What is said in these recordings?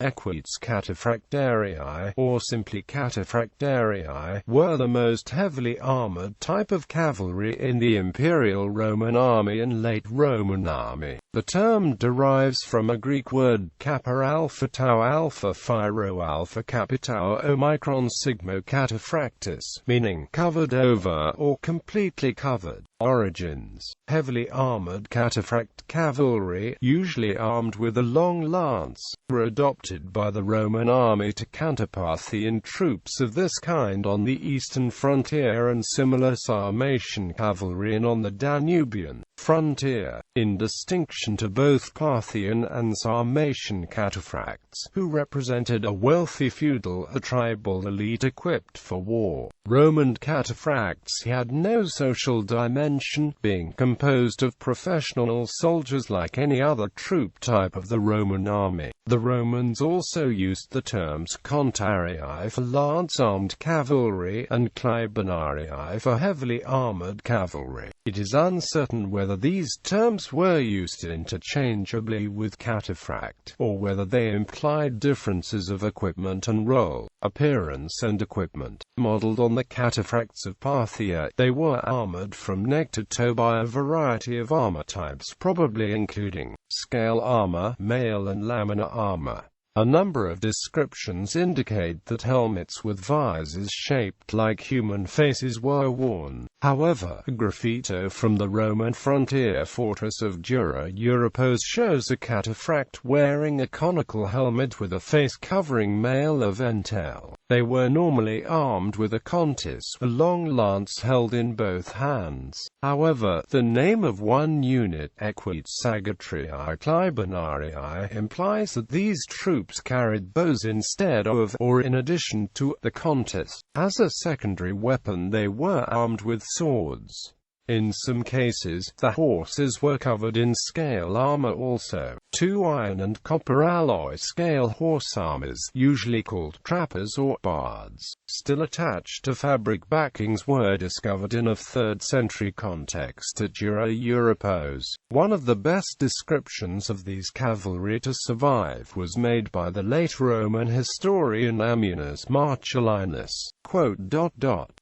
Equites cataphractarii, or simply cataphractarii, were the most heavily armored type of cavalry in the Imperial Roman army and late Roman army. The term derives from a Greek word kappa alpha tau alpha phi rho alpha kappa tau omicron sigma cataphractos, meaning covered over or completely covered. Origins: heavily armored cataphract cavalry, usually armed with a long lance, were adopted by the Roman army to counter Parthian troops of this kind on the eastern frontier and similar Sarmatian cavalry on the Danubian frontier, in distinction to both Parthian and Sarmatian cataphracts, who represented a wealthy feudal or tribal elite equipped for war. Roman cataphracts had no social dimension, being composed of professional soldiers like any other troop type of the Roman army. The Romans also used the terms contarii for lance-armed cavalry and clibanarii for heavily armored cavalry. It is uncertain whether these terms were used interchangeably with cataphract, or whether they implied differences of equipment and role, appearance and equipment. Modeled on the cataphracts of Parthia, they were armored from neck to toe by a variety of armor types, probably including scale armor, mail and laminar armor. A number of descriptions indicate that helmets with visors shaped like human faces were worn. However, a graffito from the Roman frontier fortress of Dura Europos shows a cataphract wearing a conical helmet with a face covering mail of entel. They were normally armed with a contis, a long lance held in both hands. However, the name of one unit, Equites sagatarii clibanarii, implies that these troops carried bows instead of, or in addition to, the contis. As a secondary weapon they were armed with swords. In some cases, the horses were covered in scale armor also. Two iron and copper alloy scale horse armors, usually called trappers or bards, still attached to fabric backings, were discovered in a 3rd century context at Dura Europos. One of the best descriptions of these cavalry to survive was made by the late Roman historian Ammianus Marcellinus.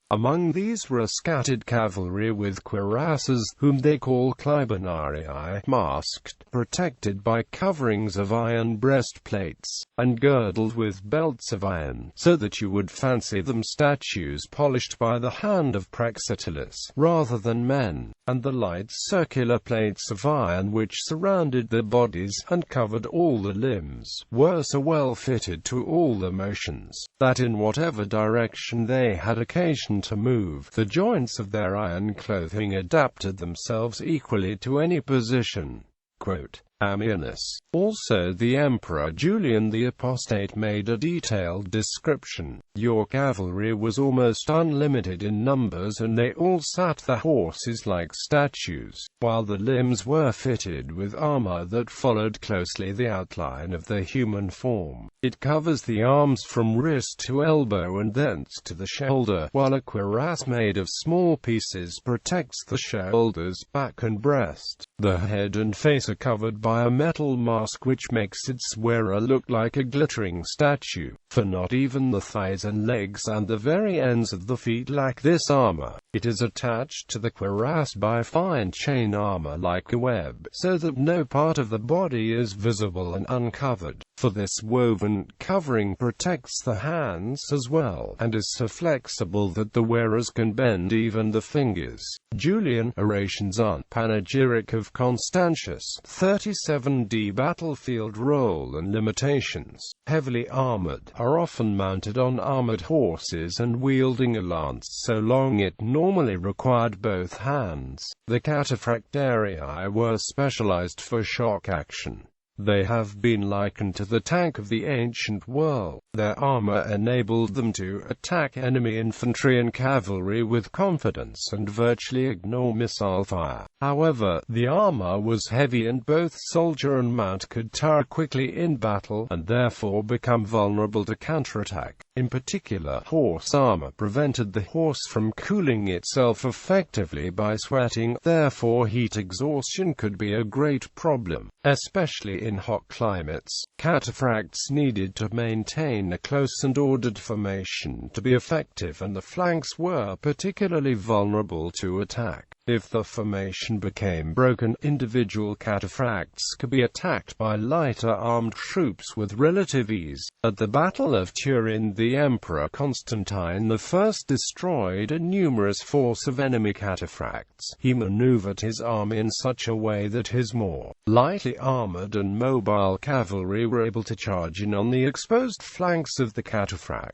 Among these were scattered cavalry with cuirasses, whom they call clibanarii, masked, protected by coverings of iron breastplates, and girdled with belts of iron, so that you would fancy them statues polished by the hand of Praxiteles, rather than men, and the light circular plates of iron which surrounded their bodies, and covered all the limbs, were so well fitted to all the motions, that in whatever direction they had occasion to move, the joints of their iron clothing adapted themselves equally to any position. Ammianus. Also the Emperor Julian the Apostate made a detailed description. Your cavalry was almost unlimited in numbers, and they all sat the horses like statues, while the limbs were fitted with armor that followed closely the outline of the human form. It covers the arms from wrist to elbow and thence to the shoulder, while a cuirass made of small pieces protects the shoulders, back and breast. The head and face are covered by a metal mask which makes its wearer look like a glittering statue, for not even the thighs and legs and the very ends of the feet lack this armor. It is attached to the cuirass by fine chain armor like a web, so that no part of the body is visible and uncovered, for this woven covering protects the hands as well, and is so flexible that the wearers can bend even the fingers. Julian, Orations on Panegyric of Constantius, 37d. Battlefield role and limitations. Heavily armored, are often mounted on armored horses and wielding a lance so long it normally required both hands. The cataphractarii were specialized for shock action. They have been likened to the tank of the ancient world. Their armor enabled them to attack enemy infantry and cavalry with confidence and virtually ignore missile fire. However, the armor was heavy and both soldier and mount could tire quickly in battle, and therefore become vulnerable to counterattack. In particular, horse armor prevented the horse from cooling itself effectively by sweating, therefore heat exhaustion could be a great problem, especially in hot climates. Cataphracts needed to maintain a close and ordered formation to be effective, and the flanks were particularly vulnerable to attack. If the formation became broken, individual cataphracts could be attacked by lighter armed troops with relative ease. At the Battle of Turin, the Emperor Constantine I destroyed a numerous force of enemy cataphracts. He maneuvered his army in such a way that his more lightly armored and mobile cavalry were able to charge in on the exposed flanks of the cataphracts.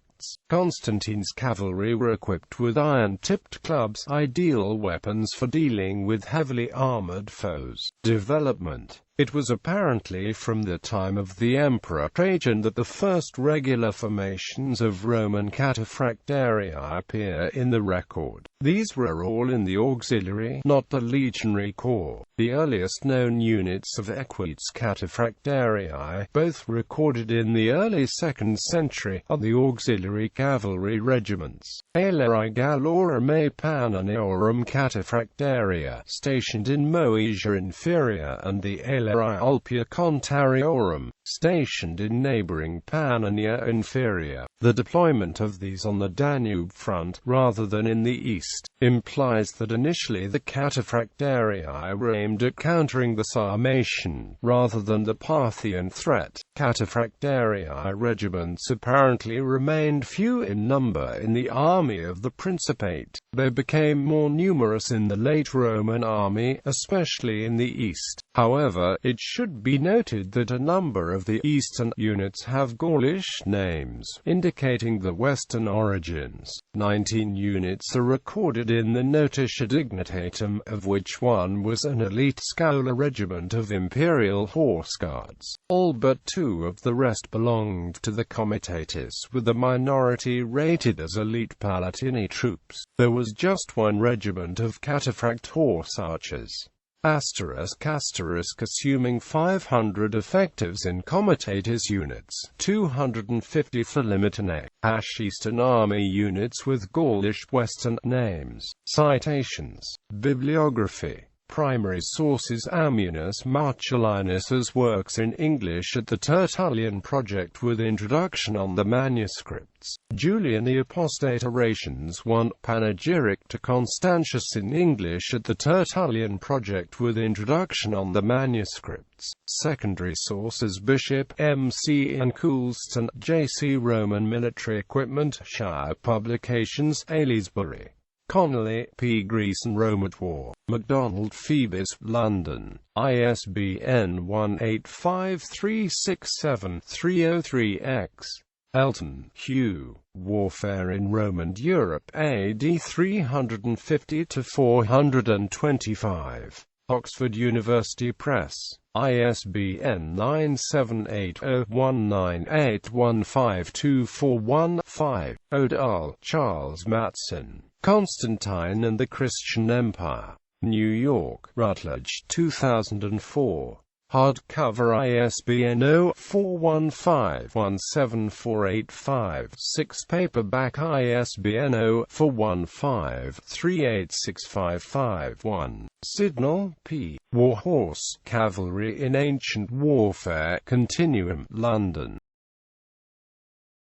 Constantine's cavalry were equipped with iron-tipped clubs, ideal weapons for dealing with heavily armored foes. Development. It was apparently from the time of the Emperor Trajan that the first regular formations of Roman cataphractarii appear in the record. These were all in the auxiliary, not the legionary corps. The earliest known units of Equites cataphractarii, both recorded in the early 2nd century, are the auxiliary cavalry regiments. Aelari Gallorum Panoniorum cataphractaria, stationed in Moesia Inferior, and the Aelari Ulpia Contariorum, stationed in neighboring Pannonia Inferior. The deployment of these on the Danube front, rather than in the east, implies that initially the cataphractarii were aimed at countering the Sarmatian, rather than the Parthian threat. Cataphractarii regiments apparently remained few in number in the army of the Principate. They became more numerous in the late Roman army, especially in the east. However, it should be noted that a number of the eastern units have Gaulish names, indicating the western origins. 19 units are recorded in the Notitia Dignitatum, of which one was an elite Scaula regiment of Imperial Horse Guards. All but 2 of the rest belonged to the Comitatus, with the minority rated as elite Palatini troops. There was just 1 regiment of cataphract horse archers. Assuming 500 effectives in Comitatus units, 250 for Limitanae, Eastern Army units with Gaulish Western names. Citations. Bibliography. Primary sources: Ammianus Marcellinus's works in English at the Tertullian Project with introduction on the manuscripts. Julian the Apostate Orations 1. Panegyric to Constantius in English at the Tertullian Project with introduction on the manuscripts. Secondary sources: Bishop M.C. and Coulston, J.C. Roman Military Equipment, Shire Publications, Aylesbury. Connolly, P. Greece and Rome at War. MacDonald Phoebus, London. ISBN 1-85367-303-X. Elton, Hugh. Warfare in Rome and Europe, AD 350–425. Oxford University Press. ISBN 978-0-198-15241-5. O'Dell, Charles Matson. Constantine and the Christian Empire. New York, Routledge, 2004. Hardcover, ISBN 0-415-17485-6. Paperback, ISBN 0-415-38655-1. Sidnall, P. Warhorse, Cavalry in Ancient Warfare, Continuum, London.